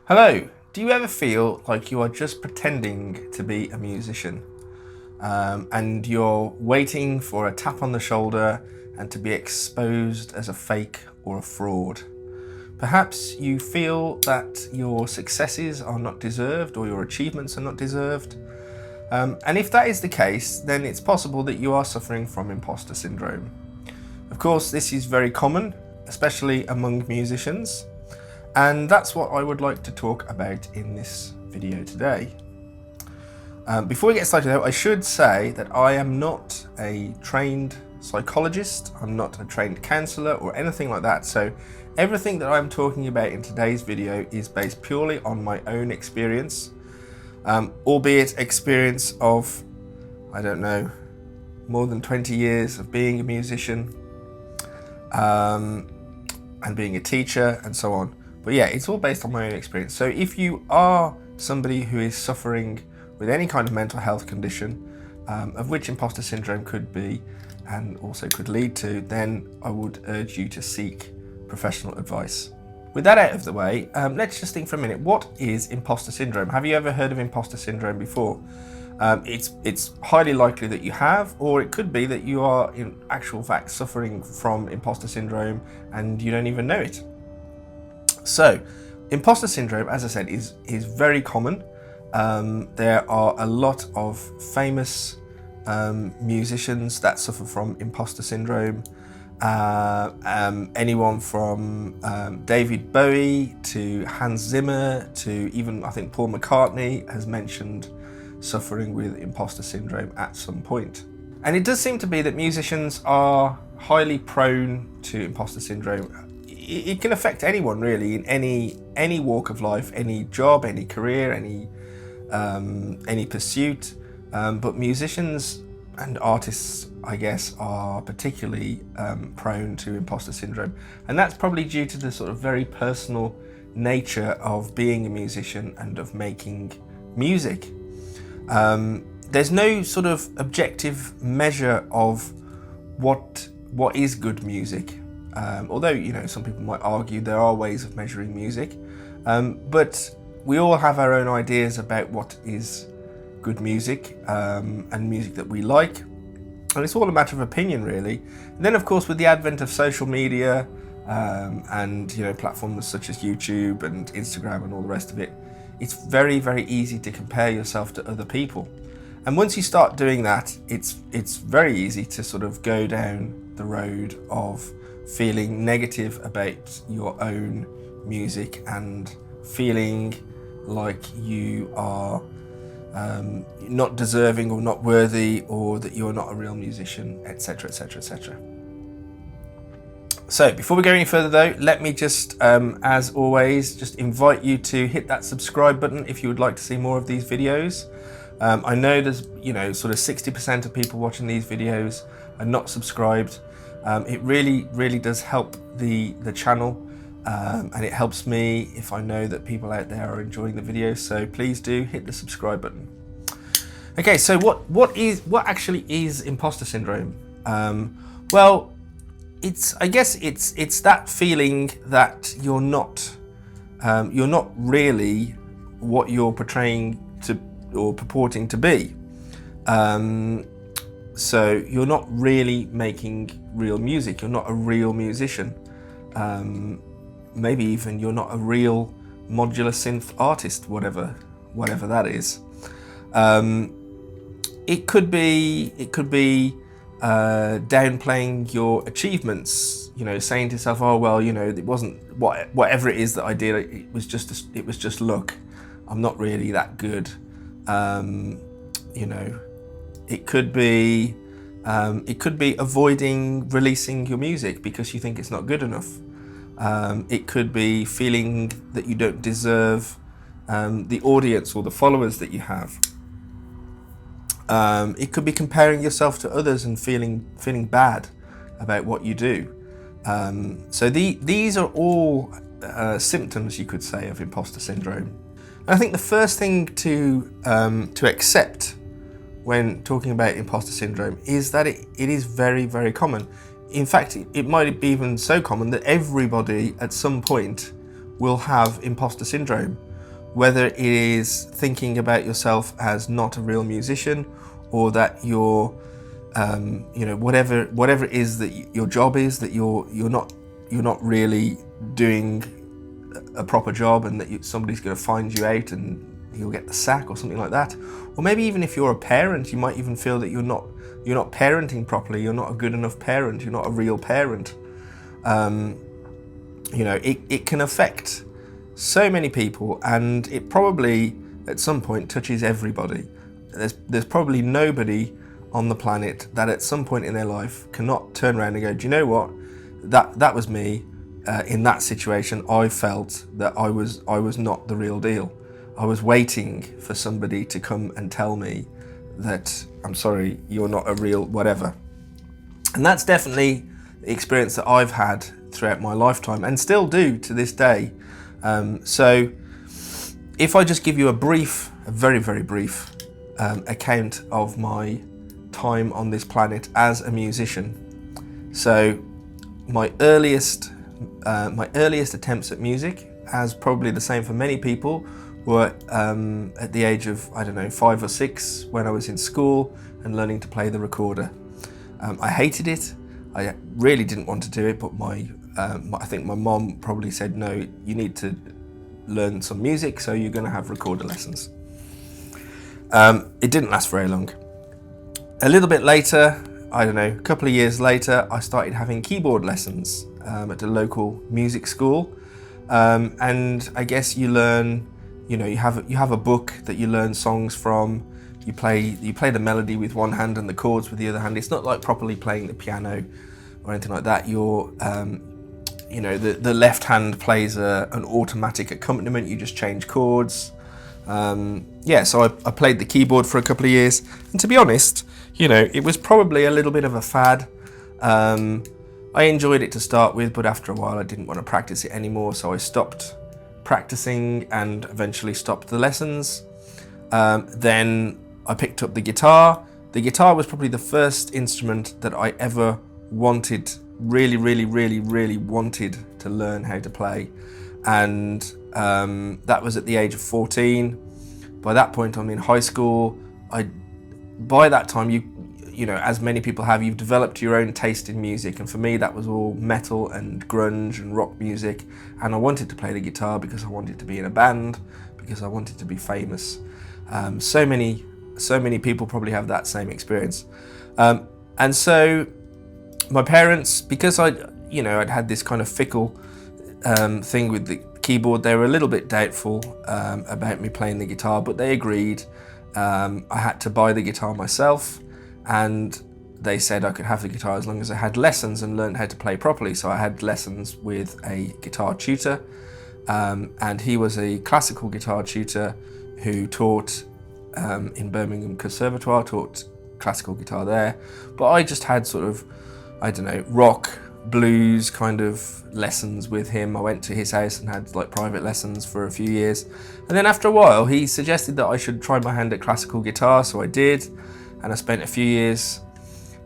Hello, do you ever feel like you are just pretending to be a musician and you're waiting for a tap on the shoulder and to be exposed as a fake or a fraud? Perhaps you feel that your successes are not deserved or your achievements are not deserved. And if that is the case, then it's possible that you are suffering from imposter syndrome. Of course, this is very common, especially among musicians. And that's what I would like to talk about in this video today. Before we get started though, I should say that I am not a trained psychologist, I'm not a trained counsellor or anything like that. So everything that I'm talking about in today's video is based purely on my own experience, albeit experience of, I don't know, more than 20 years of being a musician and being a teacher and so on. But yeah, it's all based on my own experience. So if you are somebody who is suffering with any kind of mental health condition, of which imposter syndrome could be and also could lead to, then I would urge you to seek professional advice. With that out of the way, let's just think for a minute. What is imposter syndrome? Have you ever heard of imposter syndrome before? It's highly likely that you have, or it could be that you are in actual fact suffering from imposter syndrome and you don't even know it. So, imposter syndrome, as I said, is very common. There are a lot of famous musicians that suffer from imposter syndrome. Anyone from David Bowie to Hans Zimmer to even, I think, Paul McCartney has mentioned suffering with imposter syndrome at some point. And it does seem to be that musicians are highly prone to imposter syndrome. It can affect anyone really in any walk of life, any job, any career, any pursuit. But musicians and artists, I guess, are particularly prone to imposter syndrome, and that's probably due to the sort of very personal nature of being a musician and of making music. There's no sort of objective measure of what is good music. Although, you know, some people might argue there are ways of measuring music, but we all have our own ideas about what is good music and music that we like, and it's all a matter of opinion really. And then of course with the advent of social media and, you know, platforms such as YouTube and Instagram and all the rest of it, it's very, very easy to compare yourself to other people. And once you start doing that, it's very easy to sort of go down the road of feeling negative about your own music and feeling like you are not deserving or not worthy, or that you're not a real musician, etc, etc, etc. So before we go any further though, let me just, as always, just invite you to hit that subscribe button if you would like to see more of these videos. I know there's, you know, sort of 60% of people watching these videos are not subscribed. It really does help the channel, and it helps me if I know that people out there are enjoying the videos. So please do hit the subscribe button. Okay, so what actually is imposter syndrome? Well, I guess it's that feeling that you're not really what you're portraying to or purporting to be. So you're not really making real music. You're not a real musician. Maybe even you're not a real modular synth artist, whatever that is. It could be downplaying your achievements. You know, saying to yourself, "Oh well, you know, it wasn't whatever it is that I did. It was just luck. I'm not really that good." You know. It could be avoiding releasing your music because you think it's not good enough. It could be feeling that you don't deserve the audience or the followers that you have. It could be comparing yourself to others and feeling bad about what you do. So these are all symptoms, you could say, of imposter syndrome. And I think the first thing to accept when talking about imposter syndrome is that it is very, very common. In fact, it might be even so common that everybody at some point will have imposter syndrome. whether it is thinking about yourself as not a real musician, or that you're, whatever it is that your job is, that you're not really doing a proper job, and that somebody's going to find you out and you'll get the sack or something like that. Or maybe even if you're a parent, you might even feel that you're not parenting properly. You're not a good enough parent. You're not a real parent. It can affect so many people, and it probably at some point touches everybody. There's probably nobody on the planet that at some point in their life cannot turn around and go, do you know what? That was me. In that situation, I felt that I was not the real deal. I was waiting for somebody to come and tell me that, I'm sorry, you're not a real whatever. And that's definitely the experience that I've had throughout my lifetime, and still do to this day. So if I just give you a very, very brief account of my time on this planet as a musician. So my earliest attempts at music, as probably the same for many people, were at the age of, 5 or 6, when I was in school and learning to play the recorder. I hated it. I really didn't want to do it, but I think my mom probably said, no, you need to learn some music, so you're going to have recorder lessons. It didn't last very long. A little bit later, a couple of years later, I started having keyboard lessons at a local music school. And I guess you learn, you have a book that you learn songs from. You play the melody with one hand and the chords with the other hand. It's not like properly playing the piano or anything like that. You're, the left hand plays an automatic accompaniment. You just change chords. So I played the keyboard for a couple of years, and to be honest, it was probably a little bit of a fad. I enjoyed it to start with, but after a while I didn't want to practice it anymore, so I stopped practicing and eventually stopped the lessons. Then I picked up the guitar. The guitar was probably the first instrument that I ever really, really, really, really wanted to learn how to play. And that was at the age of 14. By that point, I'm in high school. By that time, as many people have, you've developed your own taste in music. And for me, that was all metal and grunge and rock music. And I wanted to play the guitar because I wanted to be in a band, because I wanted to be famous. So many people probably have that same experience. And so my parents, because I'd had this kind of fickle thing with the keyboard, they were a little bit doubtful about me playing the guitar, but they agreed. I had to buy the guitar myself, and they said I could have the guitar as long as I had lessons and learned how to play properly. So I had lessons with a guitar tutor, and he was a classical guitar tutor who taught in Birmingham Conservatoire, taught classical guitar there. But I just had sort of, rock, blues kind of lessons with him. I went to his house and had private lessons for a few years. And then after a while, he suggested that I should try my hand at classical guitar, so I did. And I spent a few years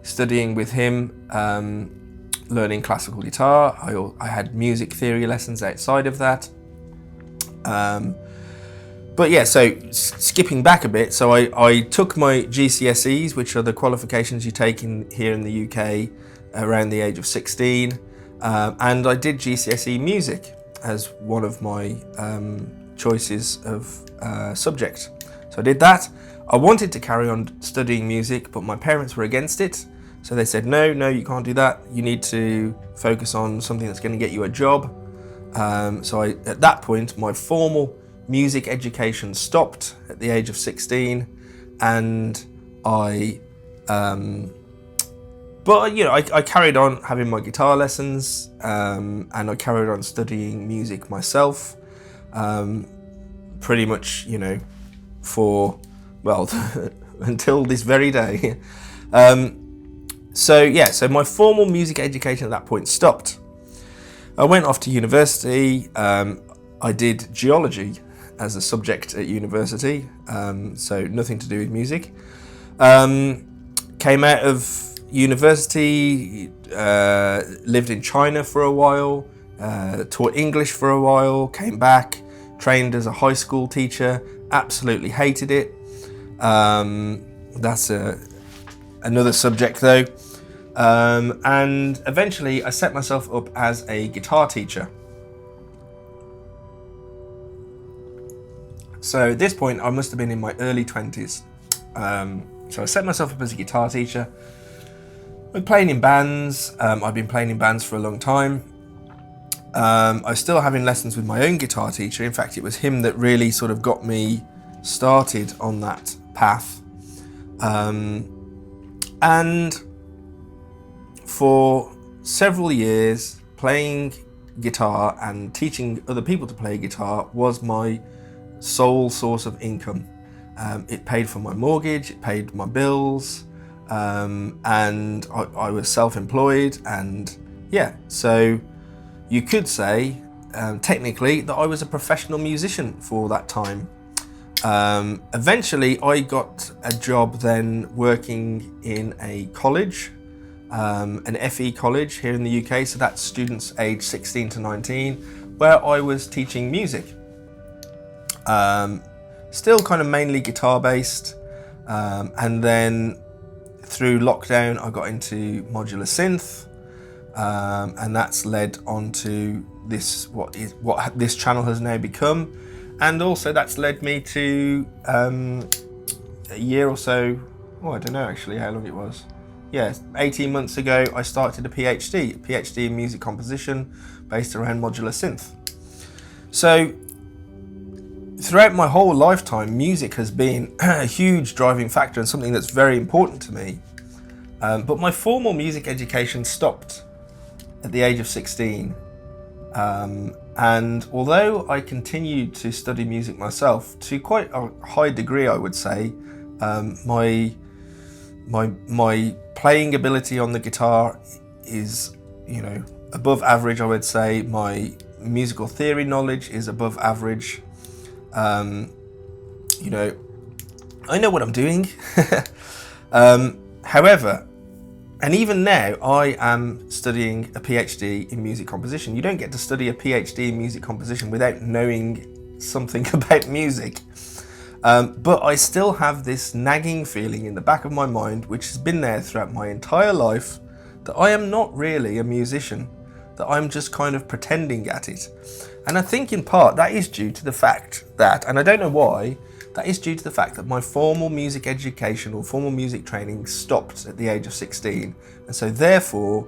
studying with him, learning classical guitar. I had music theory lessons outside of that. But yeah, so skipping back a bit, so I took my GCSEs, which are the qualifications you take here in the UK around the age of 16, and I did GCSE music as one of my choices of subject. So I did that. I wanted to carry on studying music, but my parents were against it. So they said, no, you can't do that. You need to focus on something that's going to get you a job. So at that point, my formal music education stopped at the age of 16, and I carried on having my guitar lessons, and I carried on studying music myself, pretty much, for, well, until this very day. So my formal music education at that point stopped. I went off to university. I did geology as a subject at university, so nothing to do with music. Came out of university, lived in China for a while, taught English for a while, came back, trained as a high school teacher, absolutely hated it. That's another subject though. And eventually I set myself up as a guitar teacher. So at this point I must have been in my early 20s. So I set myself up as a guitar teacher. I'm playing in bands. I've been playing in bands for a long time. I was still having lessons with my own guitar teacher. In fact, it was him that really sort of got me started on that path. And for several years, playing guitar and teaching other people to play guitar was my sole source of income. It paid for my mortgage, it paid my bills, and I was self-employed, and yeah, so you could say technically that I was a professional musician for that time. Eventually I got a job then working in a college, an FE college here in the UK, so that's students aged 16 to 19, where I was teaching music. Still kind of mainly guitar based, and then through lockdown I got into modular synth, and that's led on to this what this channel has now become, and also that's led me to a year or so, I don't know actually how long it was, 18 months ago I started a PhD in music composition based around modular synth. So throughout my whole lifetime, music has been a huge driving factor and something that's very important to me. But my formal music education stopped at the age of 16. And although I continued to study music myself, to quite a high degree I would say, my playing ability on the guitar is, above average I would say. My musical theory knowledge is above average. I know what I'm doing. However, and even now I am studying a PhD in music composition. You don't get to study a PhD in music composition without knowing something about music. But I still have this nagging feeling in the back of my mind, which has been there throughout my entire life, that I am not really a musician, that I'm just kind of pretending at it. And I think in part that is due to the fact that, and I don't know why, that is due to the fact that my formal music education or formal music training stopped at the age of 16. And so therefore,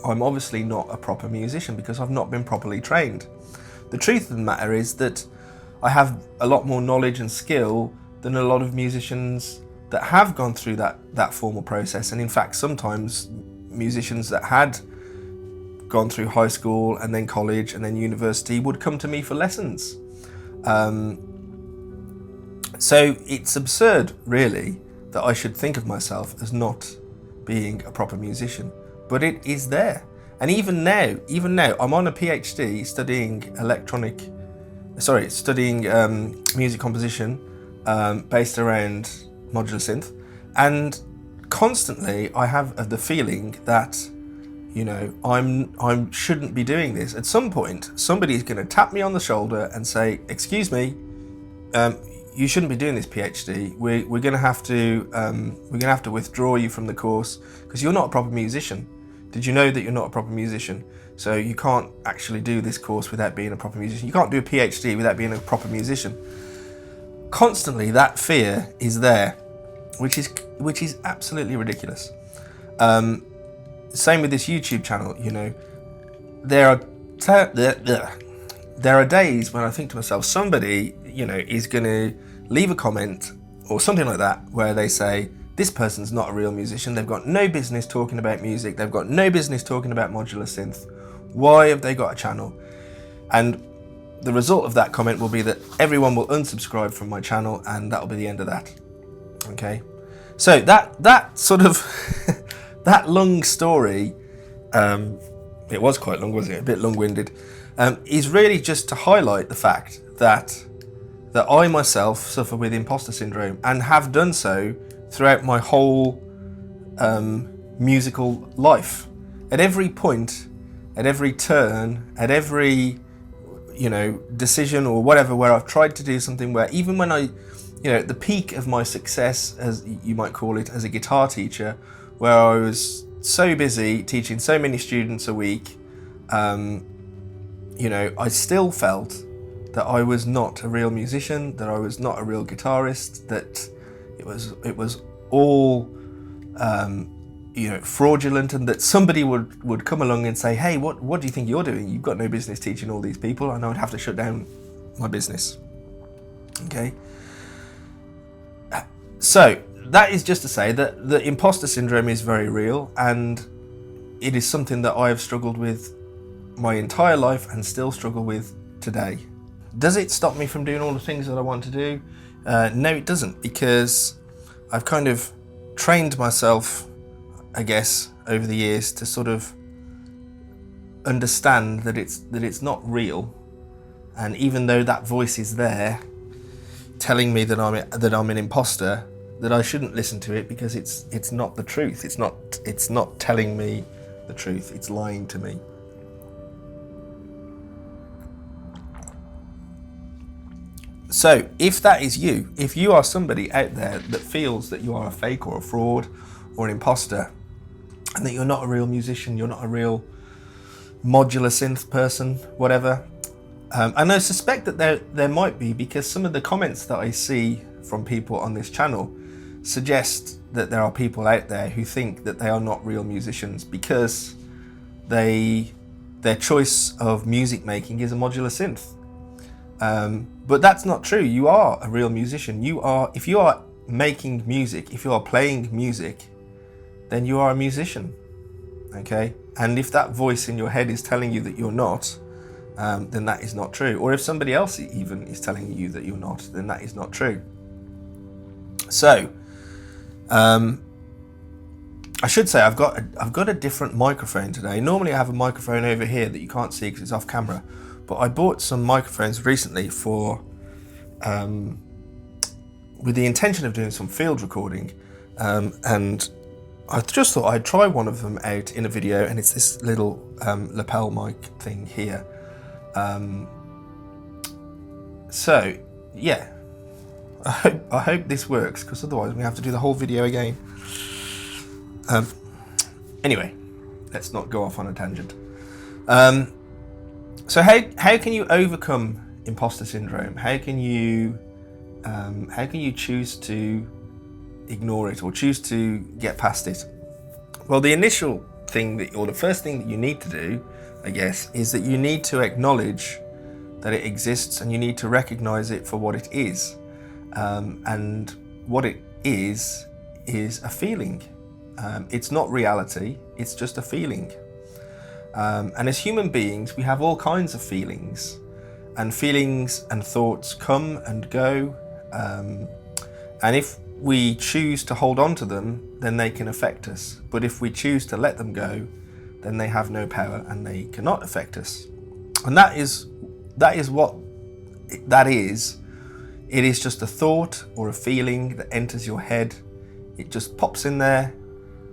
I'm obviously not a proper musician because I've not been properly trained. The truth of the matter is that I have a lot more knowledge and skill than a lot of musicians that have gone through that formal process. And in fact, sometimes musicians that had gone through high school and then college and then university would come to me for lessons. So it's absurd really that I should think of myself as not being a proper musician, but it is there. And even now I'm on a PhD studying music composition based around modular synth, and constantly I have the feeling that I shouldn't be doing this. At some point, somebody's going to tap me on the shoulder and say, "Excuse me, you shouldn't be doing this PhD. We're going to have to withdraw you from the course because you're not a proper musician. Did you know that you're not a proper musician? So you can't actually do this course without being a proper musician. You can't do a PhD without being a proper musician." Constantly, that fear is there, which is absolutely ridiculous. Same with this YouTube channel, there are days when I think to myself, somebody, is going to leave a comment or something like that where they say, this person's not a real musician, they've got no business talking about music, they've got no business talking about modular synth, why have they got a channel? And the result of that comment will be that everyone will unsubscribe from my channel, and that'll be the end of that. Okay, so that sort of that long story, it was quite long, wasn't it? A bit long-winded, is really just to highlight the fact that I myself suffer with imposter syndrome and have done so throughout my whole musical life. At every point, at every turn, at every decision or whatever, where I've tried to do something where even when I, the peak of my success, as you might call it, as a guitar teacher, where I was so busy teaching so many students a week, I still felt that I was not a real musician, that I was not a real guitarist, that it was all fraudulent, and that somebody would come along and say, hey, what do you think you're doing? You've got no business teaching all these people. And I would have to shut down my business. Okay. So that is just to say that the imposter syndrome is very real, and it is something that I have struggled with my entire life and still struggle with today. Does it stop me from doing all the things that I want to do? No, it doesn't, because I've kind of trained myself, I guess, over the years to sort of understand that it's not real. And even though that voice is there telling me that I'm an imposter, that I shouldn't listen to it, because it's not the truth. It's not telling me the truth. It's lying to me. So if that is you, if you are somebody out there that feels that you are a fake or a fraud or an imposter, and that you're not a real musician, you're not a real modular synth person, whatever, and I suspect that there might be, because some of the comments that I see from people on this channel suggest that there are people out there who think that they are not real musicians because their choice of music making is a modular synth. But that's not true. You are a real musician. If you are making music, if you are playing music, then you are a musician. Okay? And if that voice in your head is telling you that you're not, then that is not true. Or if somebody else even is telling you that you're not, then that is not true. So, I should say I've got a different microphone today. Normally I have a microphone over here that you can't see because it's off camera. But I bought some microphones recently with the intention of doing some field recording, and I just thought I'd try one of them out in a video, and it's this little lapel mic thing here. So yeah, I hope this works, because otherwise we have to do the whole video again. Anyway, let's not go off on a tangent. So how can you overcome imposter syndrome? How can you choose to ignore it or choose to get past it? Well, the initial thing the first thing that you need to do, I guess, is that you need to acknowledge that it exists, and you need to recognize it for what it is. And what it is a feeling. It's not reality, it's just a feeling. And as human beings, we have all kinds of feelings and thoughts come and go. And if we choose to hold on to them, then they can affect us. But if we choose to let them go, then they have no power and they cannot affect us. And that is what that is. It is just a thought or a feeling that enters your head. It just pops in there,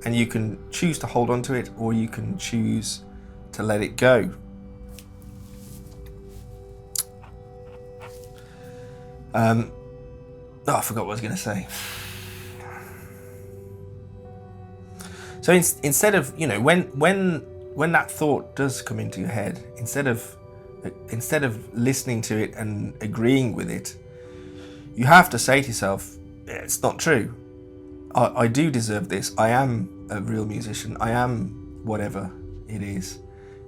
and you can choose to hold on to it, or you can choose to let it go. I forgot what I was going to say. So instead of, when that thought does come into your head, instead of listening to it and agreeing with it, you have to say to yourself, it's not true. I do deserve this. I am a real musician. I am whatever it is.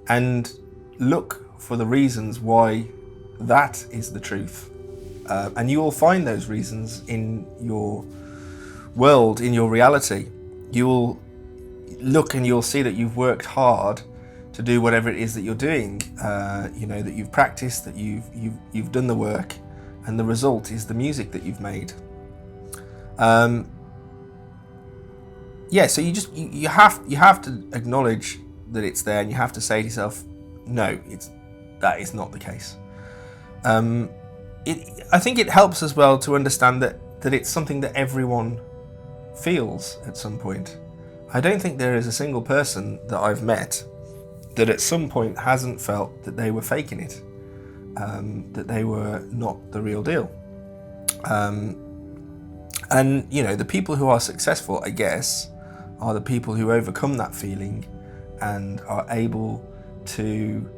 And look for the reasons why that is the truth. And you will find those reasons in your world, in your reality. You will look and you'll see that you've worked hard to do whatever it is that you're doing. That you've practiced, that you've done the work, and the result is the music that you've made. So you have to acknowledge that it's there, and you have to say to yourself, no, that is not the case. I think it helps as well to understand that it's something that everyone feels at some point. I don't think there is a single person that I've met that at some point hasn't felt that they were faking it. that they were not the real deal. And you know, the people who are successful, I guess, are the people who overcome that feeling and are able to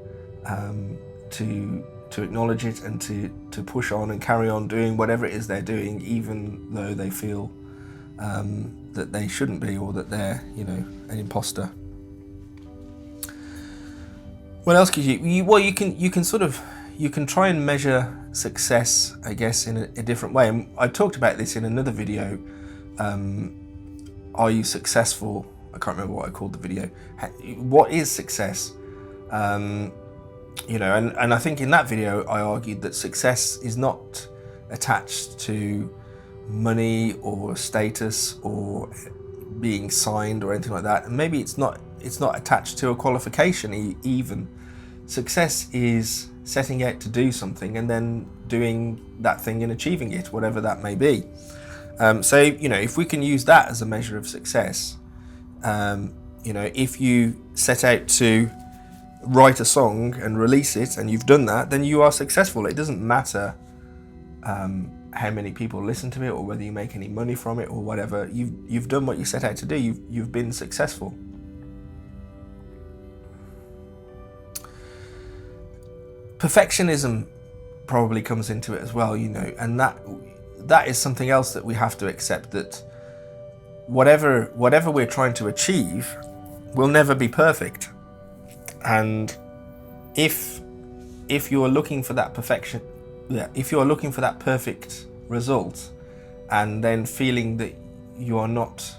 acknowledge it and to push on and carry on doing whatever it is they're doing, even though they feel that they shouldn't be, or that they're, you know, an imposter. What else could you well, you can try and measure success, I guess, in a different way. And I talked about this in another video. Are you successful? I can't remember what I called the video. What is success? You know, and I think in that video I argued that success is not attached to money or status or being signed or anything like that. And maybe it's not attached to a qualification even. Success is setting out to do something and then doing that thing and achieving it, whatever that may be. So, you know, if we can use that as a measure of success, you know, if you set out to write a song and release it and you've done that, then you are successful. It doesn't matter how many people listen to it or whether you make any money from it or whatever. You've done what you set out to do. You've been successful. Perfectionism probably comes into it as well, you know, and that is something else that we have to accept, that whatever we're trying to achieve will never be perfect. And if you're looking for that perfection, if you're looking for that perfect result and then feeling that you are not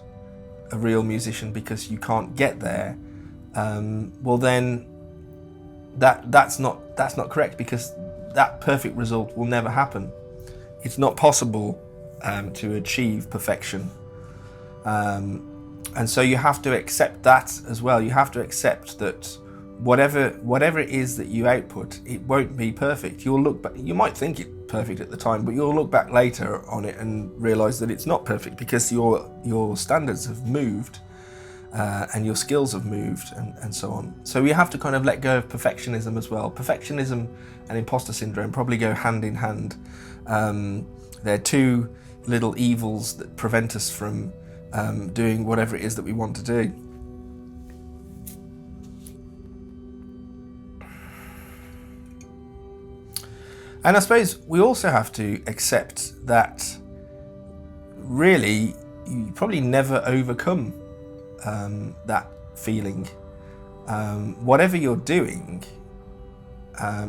a real musician because you can't get there, well then that's not correct, because that perfect result will never happen. It's not possible to achieve perfection. And so you have to accept that as well. You have to accept that whatever it is that you output, it won't be perfect. You'll look back, you might think it's perfect at the time, but you'll look back later on it and realize that it's not perfect, because your standards have moved and your skills have moved, and so on. So we have to kind of let go of perfectionism as well. Perfectionism and imposter syndrome probably go hand in hand. They're two little evils that prevent us from doing whatever it is that we want to do. And I suppose we also have to accept that really you probably never overcome that feeling. Whatever you're doing,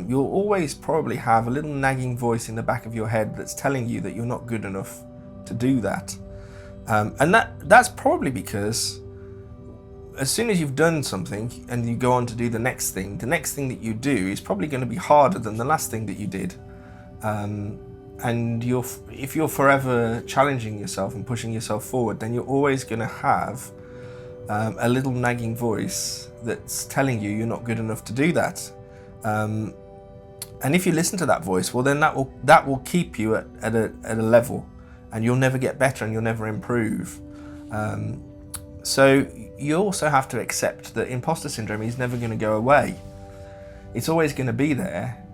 you'll always probably have a little nagging voice in the back of your head that's telling you that you're not good enough to do that. And that's probably because as soon as you've done something and you go on to do the next thing that you do is probably going to be harder than the last thing that you did. And if you're forever challenging yourself and pushing yourself forward, then you're always going to have a little nagging voice that's telling you you're not good enough to do that. And if you listen to that voice, well, then that will keep you at a level, and you'll never get better and you'll never improve. So you also have to accept that imposter syndrome is never going to go away. It's always going to be there.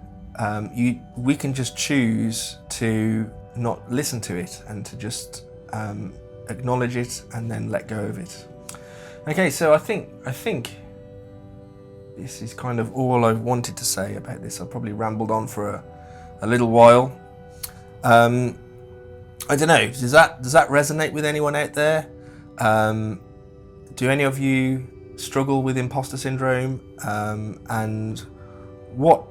We can just choose to not listen to it and to just acknowledge it and then let go of it. Okay, so I think this is kind of all I wanted to say about this. I probably rambled on for a little while. I don't know. Does that resonate with anyone out there? Do any of you struggle with imposter syndrome? And what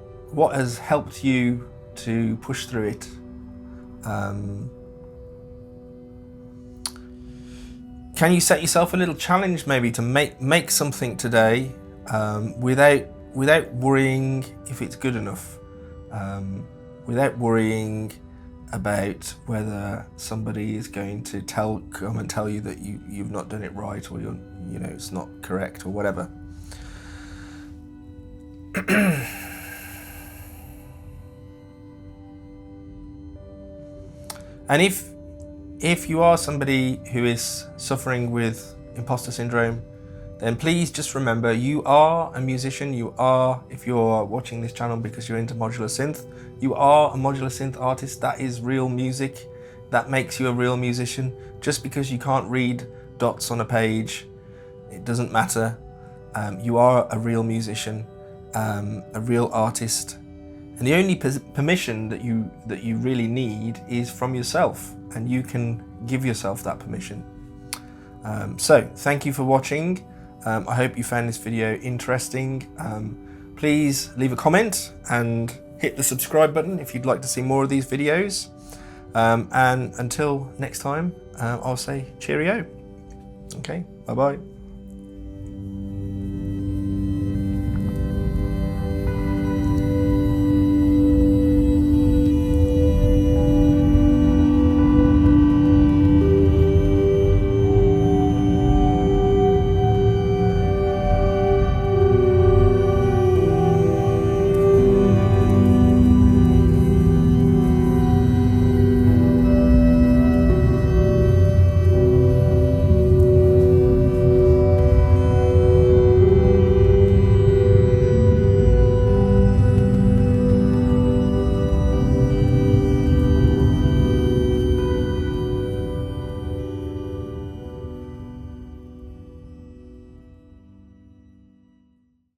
has helped you to push through it? Can you set yourself a little challenge maybe to make something today without worrying if it's good enough, without worrying about whether somebody is going to come and tell you that you've not done it right, or it's not correct or whatever. And if you are somebody who is suffering with imposter syndrome, then please just remember you are a musician. You are, if you're watching this channel because you're into modular synth, you are a modular synth artist. That is real music. That makes you a real musician. Just because you can't read dots on a page, it doesn't matter. You are a real musician, a real artist. And the only permission that you really need is from yourself, and you can give yourself that permission. So thank you for watching. I hope you found this video interesting. Please leave a comment and hit the subscribe button if you'd like to see more of these videos. And until next time, I'll say cheerio. Okay, bye bye.